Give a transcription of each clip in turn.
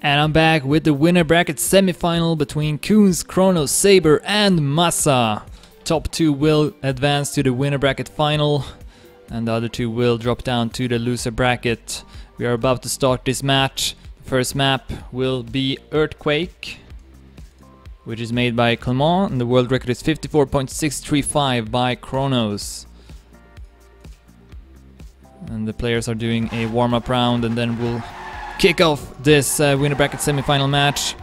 And I'm back with the winner bracket semi-final between Koenz, Kronos, Sabre and Massa. Top two will advance to the winner bracket final and the other two will drop down to the loser bracket. We are about to start this match. The first map will be Earthquake, which is made by Koenz, and the world record is 54.635 by Kronos. And the players are doing a warm-up round and then we'll kick off this winner bracket semi-final match.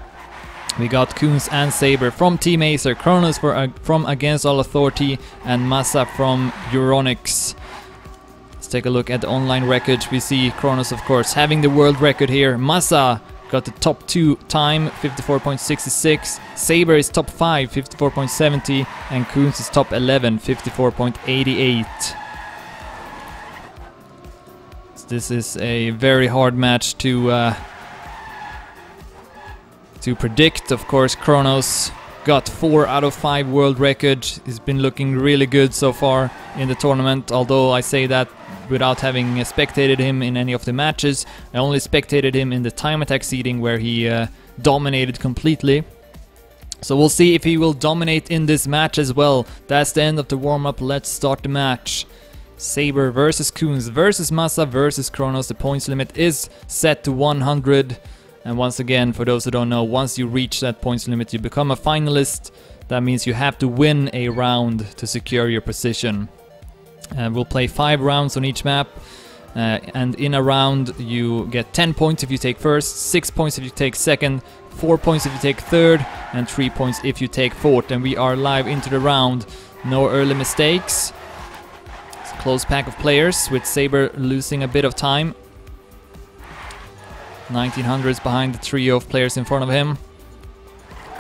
We got Koenz and Sabre from Team Acer, Kronos from Against All Authority, and Massa from Euronics. Let's take a look at the online record. We see Kronos, of course, having the world record here. Massa got the top 2 time, 54.66. Sabre is top 5, 54.70, and Koenz is top 11, 54.88. This is a very hard match to predict. Of course, Kronos got 4 out of 5 world record. He's been looking really good so far in the tournament, although I say that without having spectated him in any of the matches. I only spectated him in the time attack seeding where he dominated completely. So we'll see if he will dominate in this match as well. That's the end of the warm-up. Let's start the match. Sabre versus Koenz versus Massa versus Kronos. The points limit is set to 100. And once again, for those who don't know, once you reach that points limit, you become a finalist. That means you have to win a round to secure your position. We'll play 5 rounds on each map. And in a round, you get 10 points if you take first, 6 points if you take second, 4 points if you take third, and 3 points if you take fourth. And we are live into the round. No early mistakes. Close pack of players, with Sabre losing a bit of time. 1900s behind the trio of players in front of him.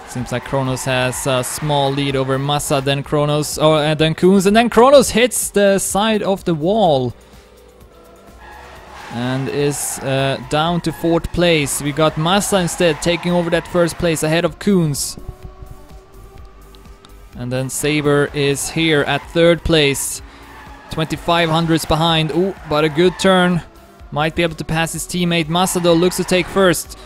Seems like Kronos has a small lead over Massa, then Kronos, and then Koenz, and then Kronos hits the side of the wall. And is down to 4th place. We got Massa instead taking over that 1st place ahead of Koenz. And then Sabre is here at 3rd place. 2500s behind. Ooh, but a good turn. Might be able to pass his teammate. Massa though looks to take first.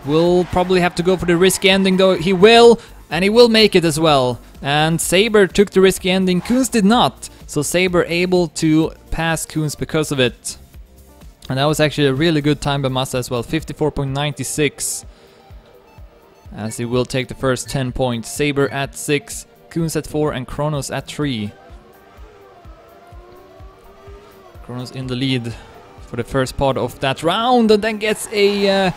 Will probably have to go for the risky ending though. He will, and he will make it as well. And Sabre took the risky ending. Koenz did not. So Sabre able to pass Koenz because of it. And that was actually a really good time by Massa as well. 54.96. As he will take the first 10 points. Sabre at 6, Koenz at 4, and Kronos at 3. Kronos in the lead for the first part of that round, and then gets a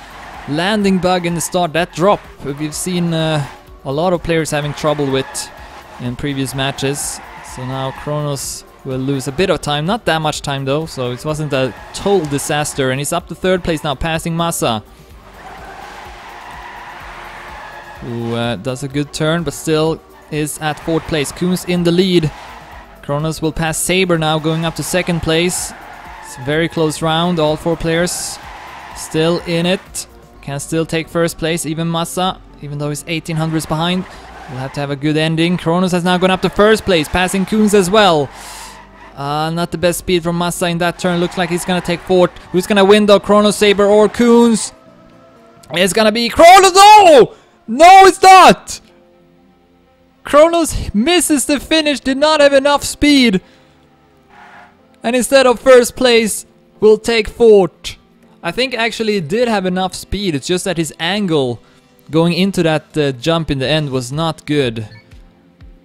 landing bug in the start. That drop we've seen a lot of players having trouble with in previous matches. So now Kronos will lose a bit of time, not that much time though, so it wasn't a total disaster, and he's up to 3rd place now, passing Massa, who does a good turn but still is at 4th place. Koenz in the lead. Kronos will pass Sabre now, going up to 2nd place. It's a very close round, all 4 players still in it. Can still take 1st place, even Massa, even though he's 1800s behind. Will have to have a good ending. Kronos has now gone up to 1st place, passing Koenz as well. Not the best speed from Massa in that turn. Looks like he's gonna take 4th. Who's gonna win though, Kronos, Sabre or Koenz? It's gonna be Kronos! No! No, it's not! Kronos misses the finish, did not have enough speed. And instead of 1st place, will take 4th. I think actually it did have enough speed, it's just that his angle going into that jump in the end was not good.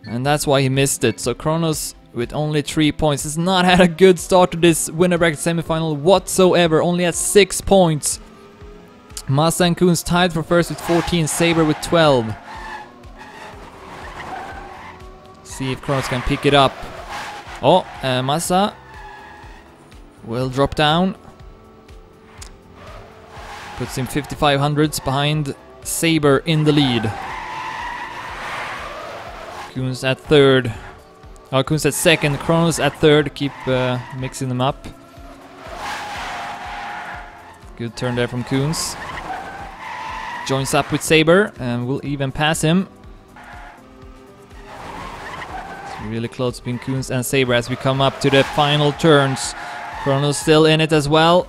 And that's why he missed it. So Kronos with only 3 points has not had a good start to this winner bracket semifinal whatsoever, only at 6 points. Massa and Koenz tied for 1st with 14, Sabre with 12. See if Kronos can pick it up. Oh, Massa will drop down. Puts him 5500s behind Sabre in the lead. Koenz at 3rd. Oh, Koenz at 2nd, Kronos at 3rd. Keep mixing them up. Good turn there from Koenz. Joins up with Sabre and will even pass him. Really close between Koenz and Sabre as we come up to the final turns. Kronos still in it as well.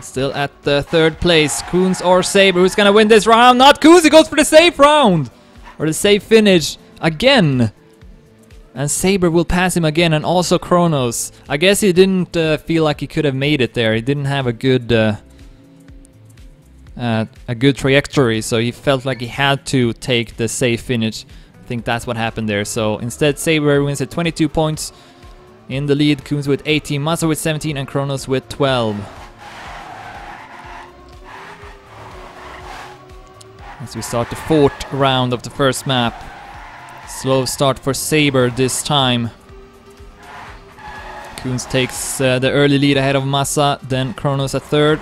Still at the third place. Koenz or Sabre. Who's gonna win this round? Not Koenz. He goes for the safe round. Or the safe finish. Again. And Sabre will pass him again. And also Kronos. I guess he didn't feel like he could have made it there. He didn't have a good trajectory. So he felt like he had to take the safe finish. I think that's what happened there. So instead Sabre wins at 22 points. In the lead, Koenz with 18, Massa with 17 and Kronos with 12. As we start the fourth round of the first map. Slow start for Sabre this time. Koenz takes the early lead ahead of Massa, then Kronos at third.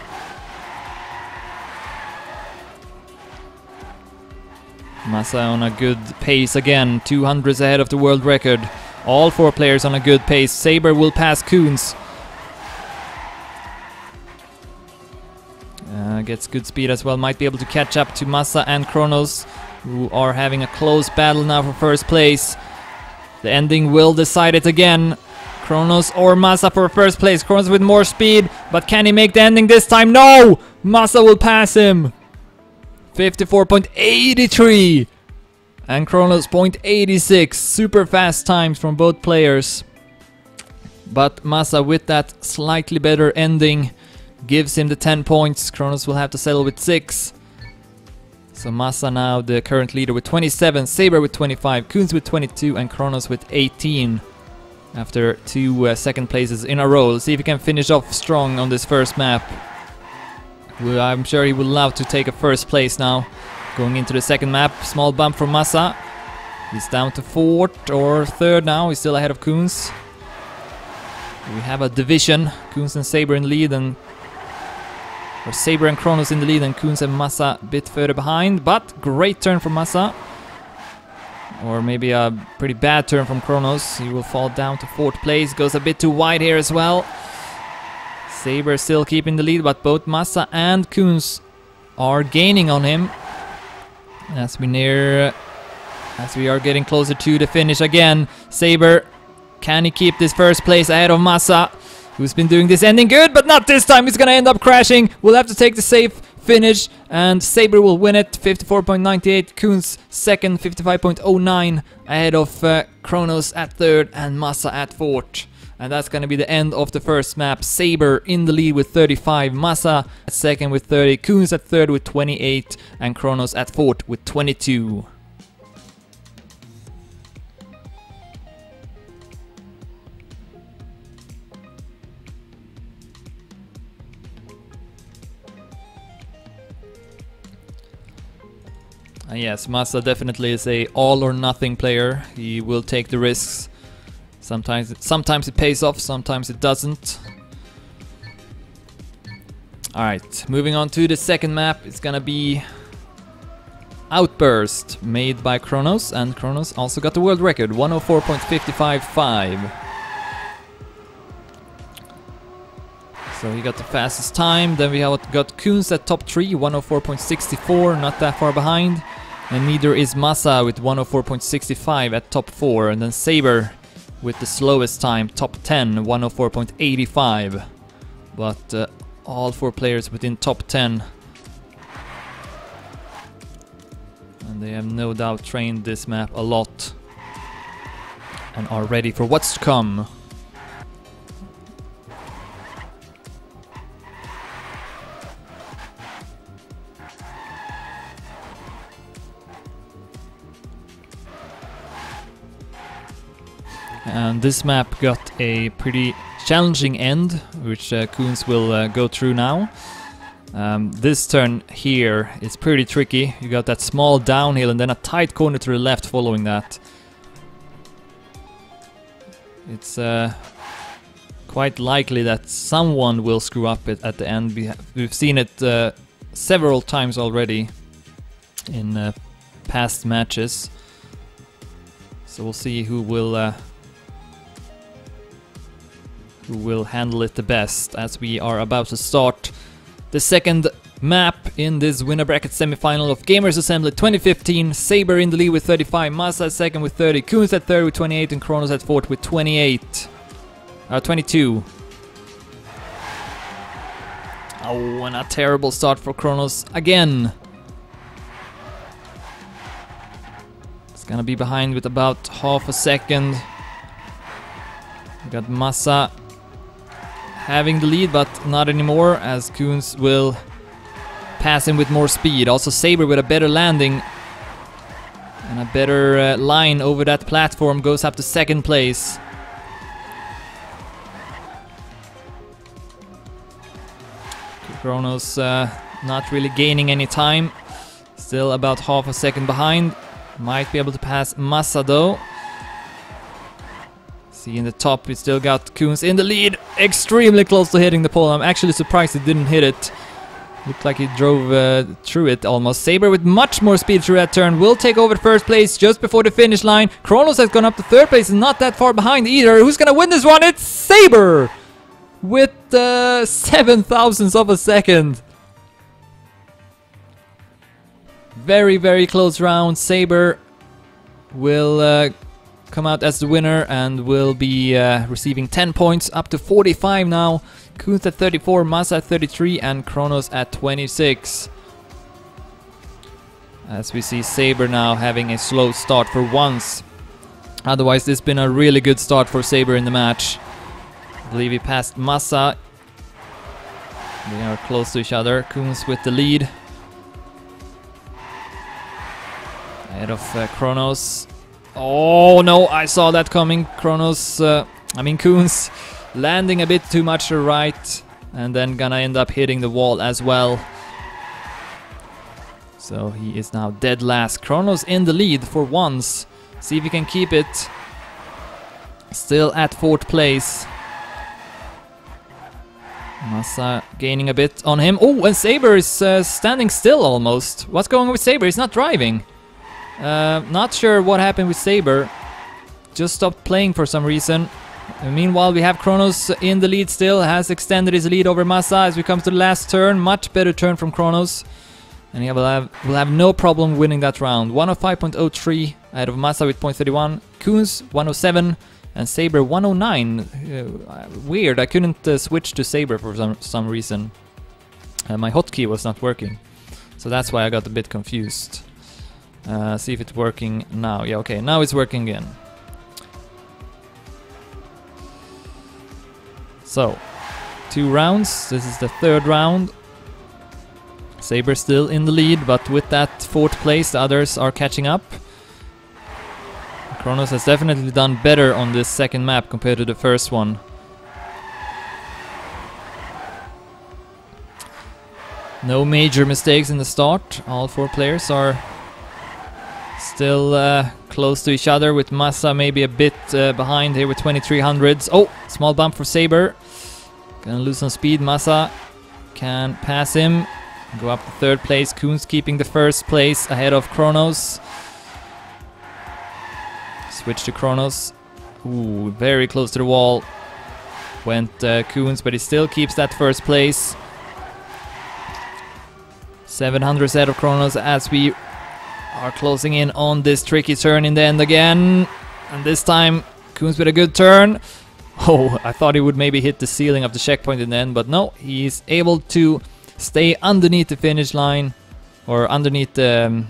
Massa on a good pace again, 200s ahead of the world record. All four players on a good pace. Sabre will pass Koenz. Gets good speed as well. Might be able to catch up to Massa and Kronos, who are having a close battle now for first place. The ending will decide it again. Kronos or Massa for first place. Kronos with more speed, but can he make the ending this time? No! Massa will pass him. 54.83. And Kronos 0.86, super fast times from both players. But Massa with that slightly better ending gives him the 10 points. Kronos will have to settle with 6. So Massa now the current leader with 27, Sabre with 25, Koenz with 22 and Kronos with 18. After two second places in a row. Let's see if he can finish off strong on this first map. I'm sure he would love to take a first place now. Going into the second map, small bump from Massa. He's down to fourth or third now. He's still ahead of Koenz. We have a division. Koenz and Sabre in the lead, or Sabre and Kronos in the lead, and Koenz and Massa a bit further behind. But great turn from Massa. Or maybe a pretty bad turn from Kronos. He will fall down to fourth place. Goes a bit too wide here as well. Sabre still keeping the lead, but both Massa and Koenz are gaining on him. As we are getting closer to the finish again. Sabre, can he keep this first place ahead of Massa, who's been doing this ending good, but not this time. He's gonna end up crashing. We'll have to take the safe finish, and Sabre will win it. 54.98. Koenz second, 55.09, ahead of Kronos at third and Massa at fourth. And that's going to be the end of the first map. Sabre in the lead with 35, Massa at second with 30, Koenz at third with 28, and Kronos at fourth with 22. Yes, Massa definitely is a all or nothing player. He will take the risks. Sometimes it pays off, sometimes it doesn't. Alright, moving on to the second map. It's gonna be Outburst, made by Kronos, and Kronos also got the world record, 104.555. So he got the fastest time. Then we have got Koenz at top 3, 104.64, not that far behind. And neither is Massa with 104.65 at top 4. And then Sabre with the slowest time, top 10, 104.85. But all four players within top 10. And they have no doubt trained this map a lot. And are ready for what's to come. And this map got a pretty challenging end, which Koenz will go through now. This turn here is pretty tricky. You got that small downhill and then a tight corner to the left following that. It's quite likely that someone will screw up it at the end. We've seen it several times already in past matches. So we'll see who will handle it the best, as we are about to start the second map in this winner bracket semi-final of Gamers Assembly 2015. Sabre in the lead with 35, Massa at second with 30, Koenz at third with 28, and Kronos at fourth with 22. Oh, and a terrible start for Kronos again. It's gonna be behind with about half a second. We got Massa having the lead, but not anymore, as Koenz will pass him with more speed. Also Sabre with a better landing and a better line over that platform goes up to second place. Kronos not really gaining any time. Still about half a second behind. Might be able to pass Massa though. See in the top we still got Koenz in the lead. Extremely close to hitting the pole. I'm actually surprised he didn't hit it. Looked like he drove through it almost. Sabre with much more speed through that turn will take over first place just before the finish line. Kronos has gone up to third place and not that far behind either. Who's gonna win this one? It's Sabre! With 7 thousandths of a second. Very, very close round. Sabre will come out as the winner and will be receiving 10 points, up to 45 now. Koenz at 34, Massa at 33 and Kronos at 26. As we see Sabre now having a slow start for once. Otherwise this has been a really good start for Sabre in the match. I believe he passed Massa. They are close to each other. Koenz with the lead. Ahead of Kronos. Oh no, I saw that coming. Koenz landing a bit too much to the right and then gonna end up hitting the wall as well. So he is now dead last. Kronos in the lead for once. See if he can keep it. Still at fourth place. Massa gaining a bit on him. Oh, and Sabre is standing still almost. What's going on with Sabre? He's not driving. Not sure what happened with Sabre. Just stopped playing for some reason. Meanwhile, we have Kronos in the lead still. Has extended his lead over Massa as we come to the last turn. Much better turn from Kronos. And he will have no problem winning that round. 105.03 ahead of Massa with 0.31. Koenz 107 and Sabre 109. Weird, I couldn't switch to Sabre for some reason. My hotkey was not working. So that's why I got a bit confused. See if it's working now. Yeah, okay, now it's working again. So, 2 rounds. This is the third round. Sabre still in the lead, but with that fourth place, the others are catching up. Kronos has definitely done better on this second map compared to the first one. No major mistakes in the start. All 4 players are still close to each other, with Massa maybe a bit behind here with 2300s. Oh, small bump for Sabre. Gonna lose some speed. Massa can pass him. Go up to third place. Koenz keeping the first place ahead of Kronos. Switch to Kronos. Ooh, very close to the wall. Went Koenz, but he still keeps that first place. 700 ahead of Kronos as we are closing in on this tricky turn in the end again. And this time, Koenz with a good turn. Oh, I thought he would maybe hit the ceiling of the checkpoint in the end, but no, he's able to stay underneath the finish line, or underneath the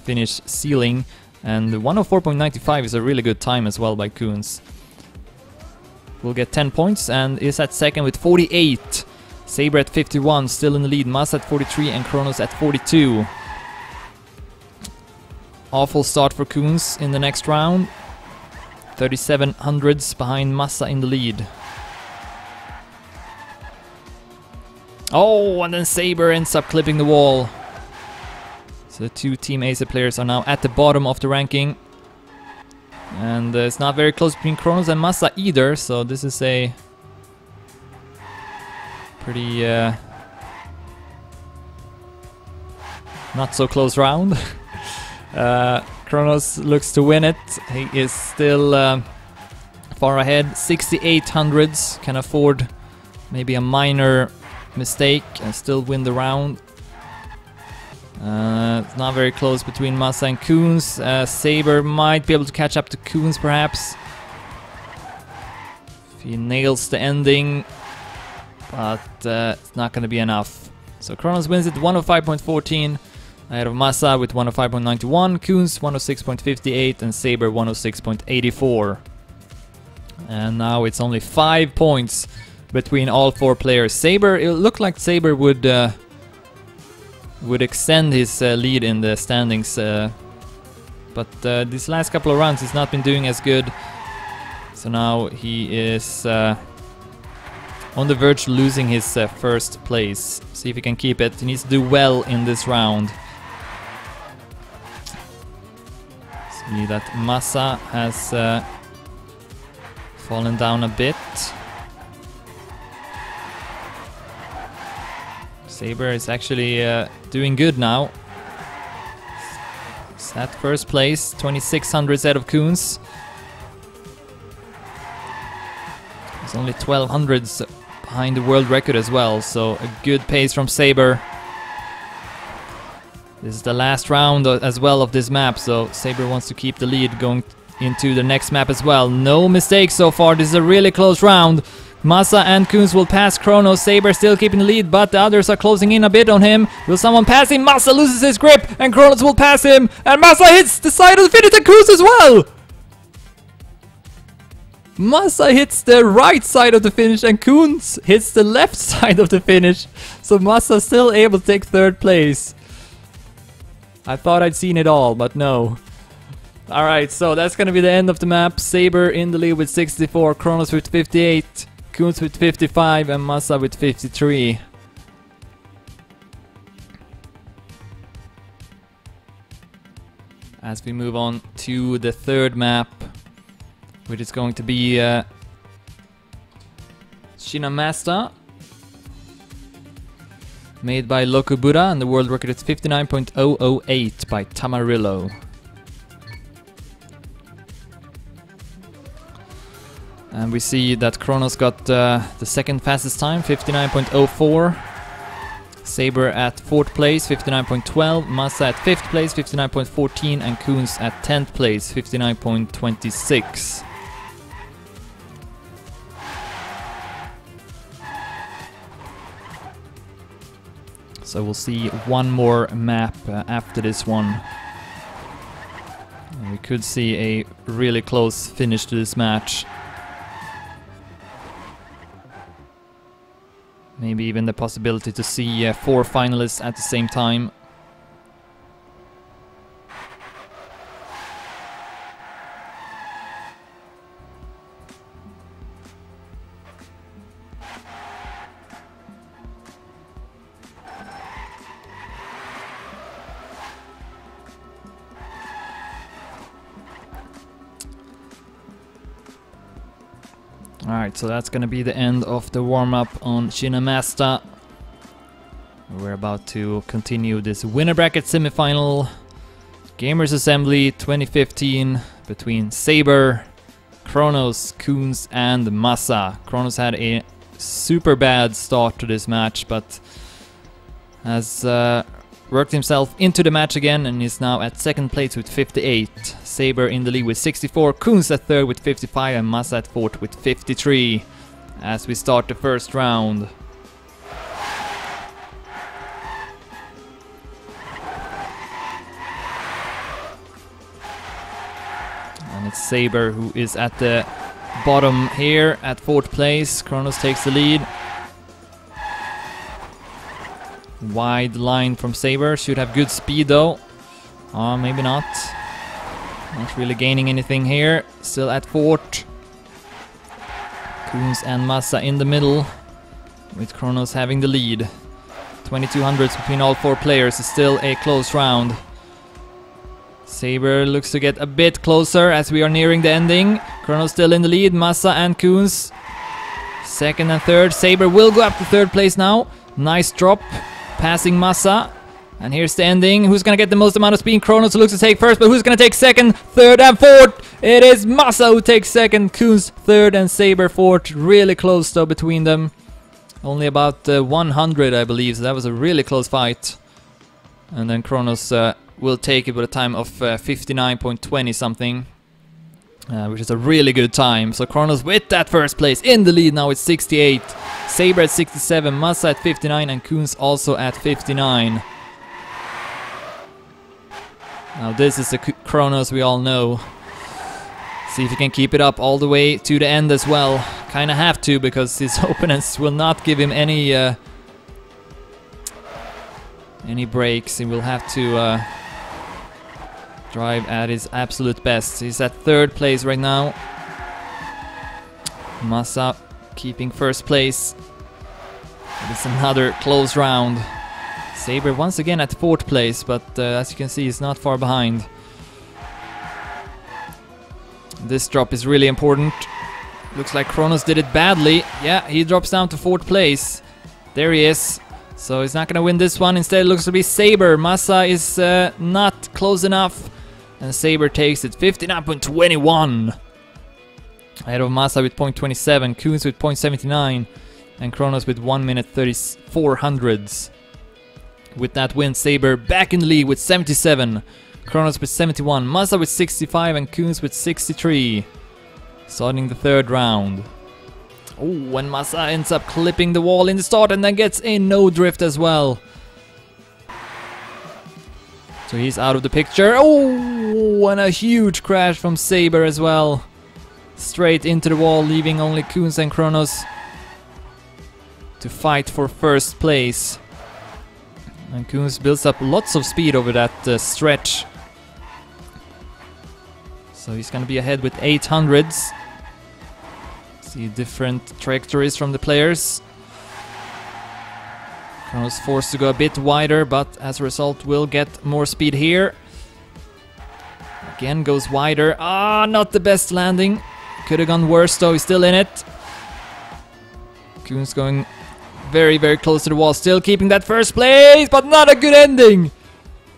finish ceiling. And 104.95 is a really good time as well by Koenz. Will get 10 points and is at second with 48. Sabre at 51, still in the lead. Massa at 43 and Kronos at 42. Awful start for Koenz in the next round. 3700s behind Massa in the lead. Oh, and then Sabre ends up clipping the wall. So the 2 Team Acer players are now at the bottom of the ranking. And it's not very close between Kronos and Massa either, so this is a pretty not so close round. Kronos looks to win it. He is still far ahead. 6800s, can afford maybe a minor mistake and still win the round. It's not very close between Massa and Koenz. Sabre might be able to catch up to Koenz perhaps. If he nails the ending. but it's not going to be enough. So Kronos wins it 105.14 ahead of Massa with 105.91, Koenz 106.58 and Sabre 106.84. And now it's only 5 points between all 4 players. Sabre, it looked like Sabre would extend his lead in the standings, but these last couple of rounds he's not been doing as good. So now he is on the verge of losing his first place. See if he can keep it. He needs to do well in this round. See that Massa has fallen down a bit. Sabre is actually doing good now. He's at first place, 2600 out of Koenz. He's only 1200s behind the world record as well, so a good pace from Sabre. This is the last round as well of this map, so Sabre wants to keep the lead going into the next map as well. No mistakes so far, this is a really close round. Massa and Koenz will pass Kronos. Sabre still keeping the lead, but the others are closing in a bit on him. Will someone pass him? Massa loses his grip, and Kronos will pass him. And Massa hits the side of the finish, and Koenz as well! Massa hits the right side of the finish, and Koenz hits the left side of the finish. So Massa still able to take third place. I thought I'd seen it all, but no. Alright, so that's gonna be the end of the map. Sabre in the lead with 64, Kronos with 58, Koenz with 55 and Massa with 53. As we move on to the third map, which is going to be Massa, made by Loco Buddha, and the world record is 59.008 by Tamarillo. And we see that Kronos got the second fastest time, 59.04. Sabre at 4th place, 59.12. Massa at 5th place, 59.14. And Koenz at 10th place, 59.26. So we'll see one more map after this one. And we could see a really close finish to this match. Maybe even the possibility to see 4 finalists at the same time. Alright, so that's gonna be the end of the warm-up on Massa. We're about to continue this winner bracket semifinal. Gamers Assembly 2015 between Sabre, Kronos, Koenz and Massa. Kronos had a super bad start to this match, but has worked himself into the match again and is now at 2nd place with 58. Sabre in the lead with 64, Koenz at 3rd with 55 and Massa at 4th with 53 as we start the first round. And it's Sabre who is at the bottom here at 4th place. Kronos takes the lead. Wide line from Sabre, should have good speed though. Maybe not. Not really gaining anything here. Still at 4th. Koenz and Massa in the middle, with Kronos having the lead. 2200s between all 4 players is still a close round. Sabre looks to get a bit closer as we are nearing the ending. Kronos still in the lead, Massa and Koenz 2nd and 3rd. Sabre will go up to 3rd place now. Nice drop, passing Massa. And here's the ending. Who's gonna get the most amount of speed? Kronos looks to take 1st, but who's gonna take 2nd, 3rd and 4th? It is Massa who takes 2nd, Koenz 3rd and Sabre 4th. Really close though between them. Only about 100 I believe, so that was a really close fight. And then Kronos will take it with a time of 59.20 something. Which is a really good time. So Kronos with that 1st place in the lead now with 68. Sabre at 67, Massa at 59, and Koenz also at 59. Now this is the Kronos we all know. See if he can keep it up all the way to the end as well. Kinda have to, because his opponents will not give him any breaks. He will have to drive at his absolute best. He's at 3rd place right now. Massa keeping 1st place. It's another close round. Sabre once again at 4th place, but as you can see, he's not far behind. This drop is really important. Looks like Kronos did it badly. Yeah, he drops down to 4th place. There he is. So he's not gonna win this one. Instead it looks to be Sabre. Massa is not close enough. And Sabre takes it 59.21. Ahead of Massa with 0.27, Koenz with 0.79, and Kronos with 1 minute 34 hundredths. With that win, Sabre back in the lead with 77. Kronos with 71, Massa with 65, and Koenz with 63. Starting the 3rd round. Oh, and Massa ends up clipping the wall in the start and then gets a no drift as well. So he's out of the picture. Oh, and a huge crash from Sabre as well. Straight into the wall, leaving only Koenz and Kronos to fight for 1st place. And Koenz builds up lots of speed over that stretch. So he's gonna be ahead with 800s. See different trajectories from the players. Kronos forced to go a bit wider, but as a result will get more speed here. Again goes wider. Ah, not the best landing. Could have gone worse though, he's still in it. Koenz going very, very close to the wall, still keeping that 1st place, but not a good ending.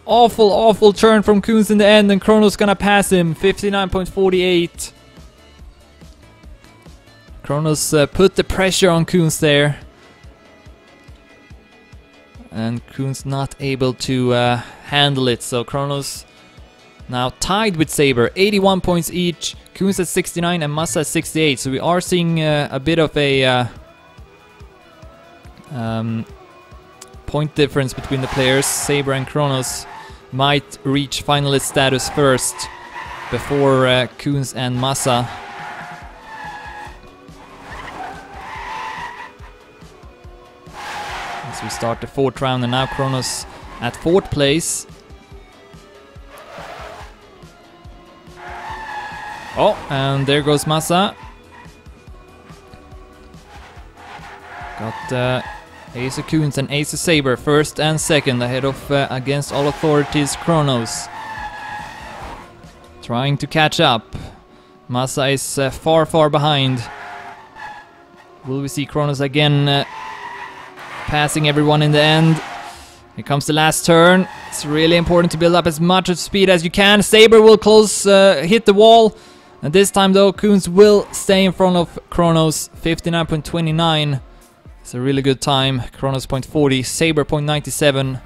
Awful, awful turn from Koenz in the end, and Kronos gonna pass him, 59.48. Kronos put the pressure on Koenz there. And Koenz not able to handle it, so Kronos now tied with Sabre, 81 points each. Koenz at 69 and Massa at 68, so we are seeing a bit of a point difference between the players. Sabre and Kronos might reach finalist status first before Koenz and Massa. As we start the 4th round, and now Kronos at 4th place. Oh, and there goes Massa. Got Ace of Koenz and Ace of Sabre, 1st and 2nd, ahead of against all authorities Kronos. Trying to catch up. Massa is far, far behind. Will we see Kronos again passing everyone in the end? Here comes the last turn. It's really important to build up as much of speed as you can. Sabre will hit the wall. And this time though, Koenz will stay in front of Kronos, 59.29. It's a really good time. Kronos 0.40, Sabre 0.97,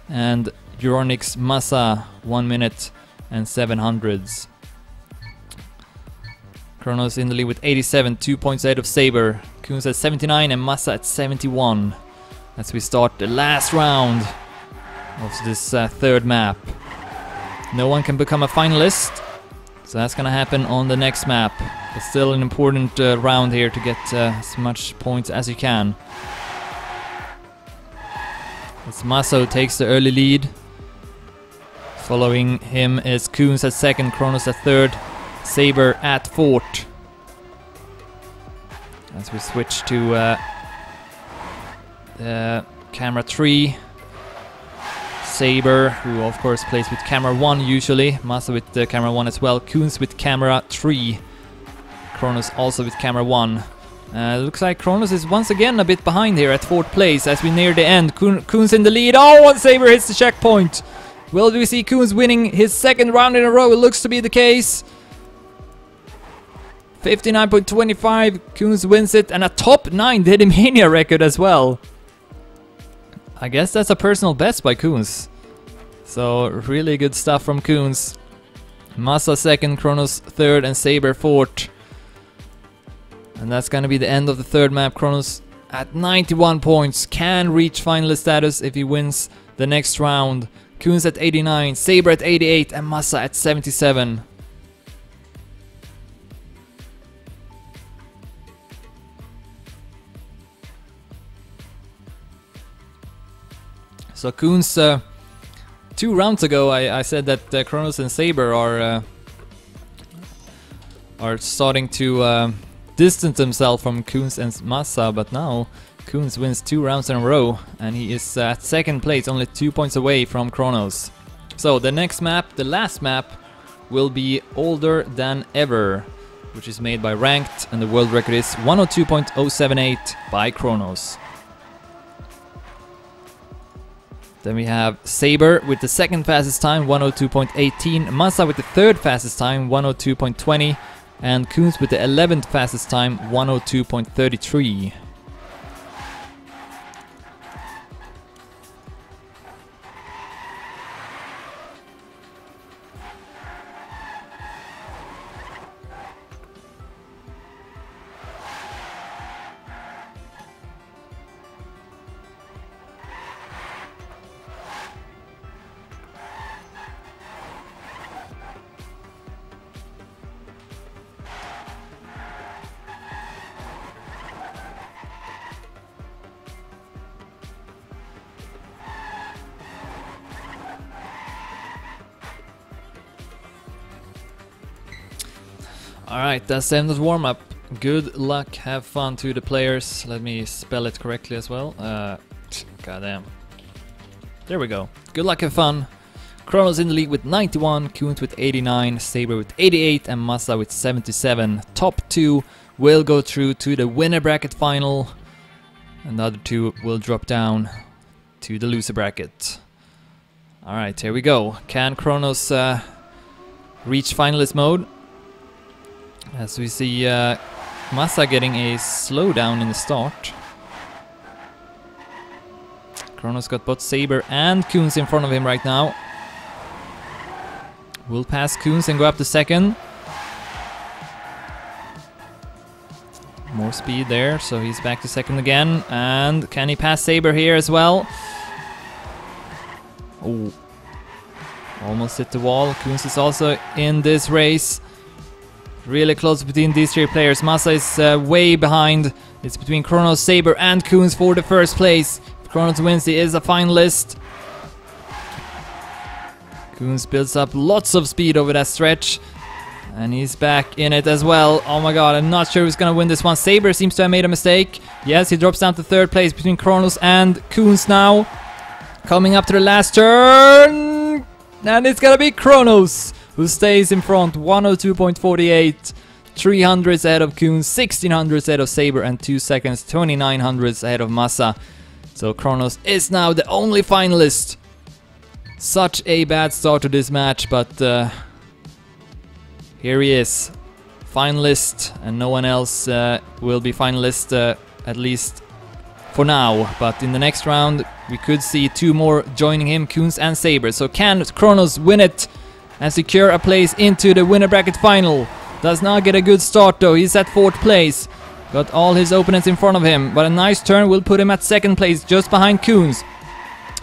and Euronix Massa 1 minute and 700ths. Kronos in the lead with 87, 2 points ahead of Sabre. Koenz at 79 and Massa at 71. As we start the last round of this 3rd map. No one can become a finalist. So that's gonna happen on the next map. But still an important round here to get as much points as you can. It's Massa who takes the early lead. Following him is Koenz at 2nd, Kronos at 3rd, Sabre at 4th. As we switch to camera 3. Sabre, who of course plays with camera 1 usually, Massa with camera 1 as well, Koenz with camera 3, Kronos also with camera 1. Looks like Kronos is once again a bit behind here at 4th place as we near the end. Koenz in the lead. Oh, and Sabre hits the checkpoint. Will we see Koenz winning his 2nd round in a row? It looks to be the case. 59.25, Koenz wins it, and a top 9 Dedimania record as well. I guess that's a personal best by Koenz. So really good stuff from Koenz. Massa 2nd, Kronos 3rd, and Sabre 4th. And that's gonna be the end of the 3rd map. Kronos at 91 points can reach finalist status if he wins the next round. Koenz at 89, Sabre at 88 and Massa at 77. So Koenz, 2 rounds ago I said that Kronos and Sabre are starting to distance themselves from Koenz and Massa, but now Koenz wins 2 rounds in a row and he is at second place, only 2 points away from Kronos. So the next map, the last map, will be Older Than Ever, which is made by Ranked, and the world record is 102.078 by Kronos. Then we have Sabre with the second fastest time, 102.18, Massa with the third fastest time, 102.20, and Koenz with the 11th fastest time, 102.33. Alright, that's the end of the warm-up. Good luck, have fun to the players. Let me spell it correctly as well. Goddamn. There we go. Good luck, have fun. Kronos in the lead with 91, Koenz with 89, Sabre with 88 and Massa with 77. Top 2 will go through to the winner bracket final, and the other 2 will drop down to the loser bracket. Alright, here we go. Can Kronos reach finalist mode? As we see Massa getting a slowdown in the start. Kronos got both Sabre and Koenz in front of him right now. Will pass Koenz and go up to second. More speed there, so he's back to second again. And can he pass Sabre here as well? Oh, almost hit the wall. Koenz is also in this race. Really close between these 3 players. Massa is way behind. It's between Kronos, Sabre and Koenz for the first place. If Kronos wins, he is a finalist. Koenz builds up lots of speed over that stretch. And he's back in it as well. Oh my god, I'm not sure who's gonna win this one. Sabre seems to have made a mistake. Yes, he drops down to third place between Kronos and Koenz now. Coming up to the last turn. And it's gonna be Kronos who stays in front, 102.48, 300s ahead of Koenz, 1600s ahead of Sabre, and 2 seconds, 2900s ahead of Massa. So Kronos is now the only finalist. Such a bad start to this match, but here he is, finalist, and no one else will be finalist, at least for now. But in the next round, we could see 2 more joining him, Koenz and Sabre. So can Kronos win it and secure a place into the winner bracket final? Does not get a good start though, he's at 4th place. Got all his opponents in front of him, but a nice turn will put him at 2nd place, just behind Koenz.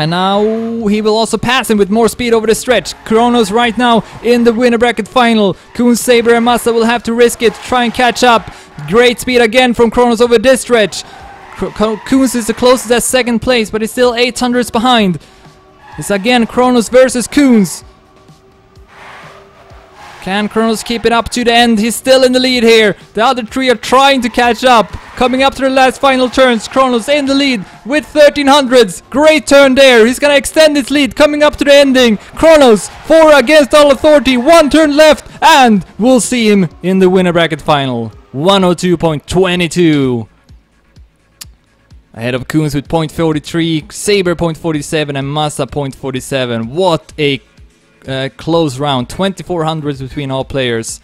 And now he will also pass him with more speed over the stretch. Kronos right now in the winner bracket final. Koenz, Sabre and Massa will have to risk it, try and catch up. Great speed again from Kronos over this stretch. Koenz is the closest at 2nd place, but he's still 800s behind. It's again Kronos versus Koenz. Can Kronos keep it up to the end? He's still in the lead here. The other 3 are trying to catch up. Coming up to the last final turns. Kronos in the lead with 1300s. Great turn there. He's gonna extend his lead coming up to the ending. Kronos 4 against all authority. 1 turn left and we'll see him in the winner bracket final. 102.22. Ahead of Koenz with 0.43, Sabre 0.47 and Massa 0.47. What a close round, 2400s between all players.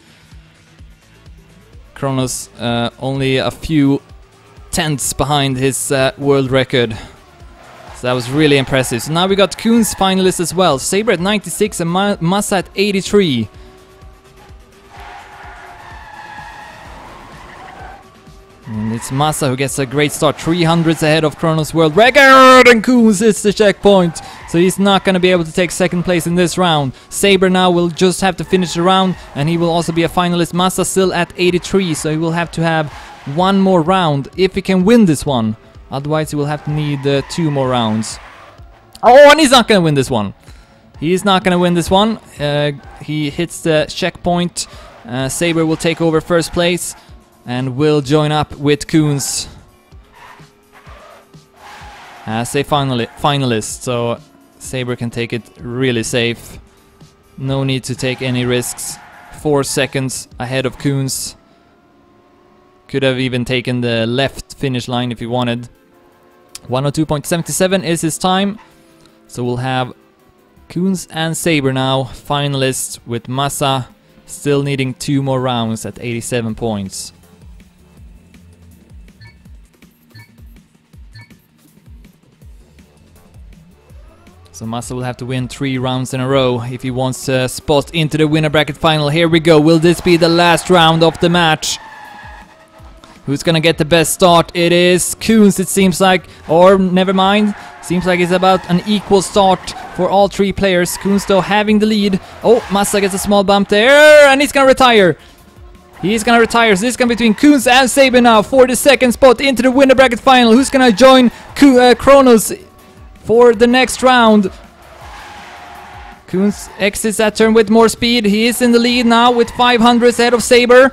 Kronos only a few tenths behind his world record. So that was really impressive. So now we got Koenz finalists as well. Sabre at 96 and Massa at 83. And it's Massa who gets a great start, 300s ahead of Kronos world record, and Koenz hits the checkpoint. So he's not going to be able to take second place in this round. Sabre now will just have to finish the round, and he will also be a finalist. Massa still at 83, so he will have to have one more round if he can win this one. Otherwise he will have to need 2 more rounds. Oh, and he's not going to win this one. He's not going to win this one. He hits the checkpoint. Sabre will take over first place and will join up with Koenz as a finalist. So Sabre can take it really safe. No need to take any risks. 4 seconds ahead of Koenz. Could have even taken the left finish line if he wanted. 102.77 is his time. So we'll have Koenz and Sabre now, finalists, with Massa still needing 2 more rounds at 87 points. So Massa will have to win 3 rounds in a row if he wants to spot into the winner bracket final. Here we go. Will this be the last round of the match? Who's gonna get the best start? It is Koenz, it seems like. Or never mind. Seems like it's about an equal start for all 3 players. Koenz though having the lead. Oh, Massa gets a small bump there, and he's gonna retire. He's gonna retire. So this is gonna be between Koenz and Sabre now for the second spot into the winner bracket final. Who's gonna join Kronos for the next round? Koenz exits that turn with more speed. He is in the lead now with 500s ahead of Sabre.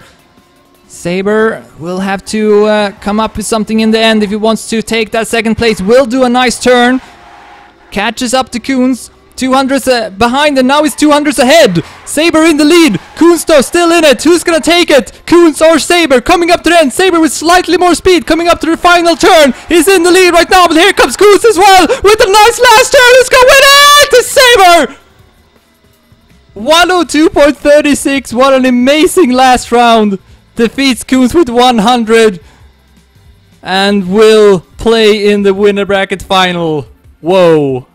Sabre will have to come up with something in the end if he wants to take that second place. Will do a nice turn. Catches up to Koenz. 200s behind, and now he's 200s ahead. Sabre in the lead. Koenz though still in it. Who's gonna take it? Koenz or Sabre? Coming up to the end. Sabre with slightly more speed. Coming up to the final turn. He's in the lead right now, but here comes Koenz as well with a nice last turn. Who's gonna win it? It's Sabre! 102.36. What an amazing last round. Defeats Koenz with 100 and will play in the winner bracket final. Whoa.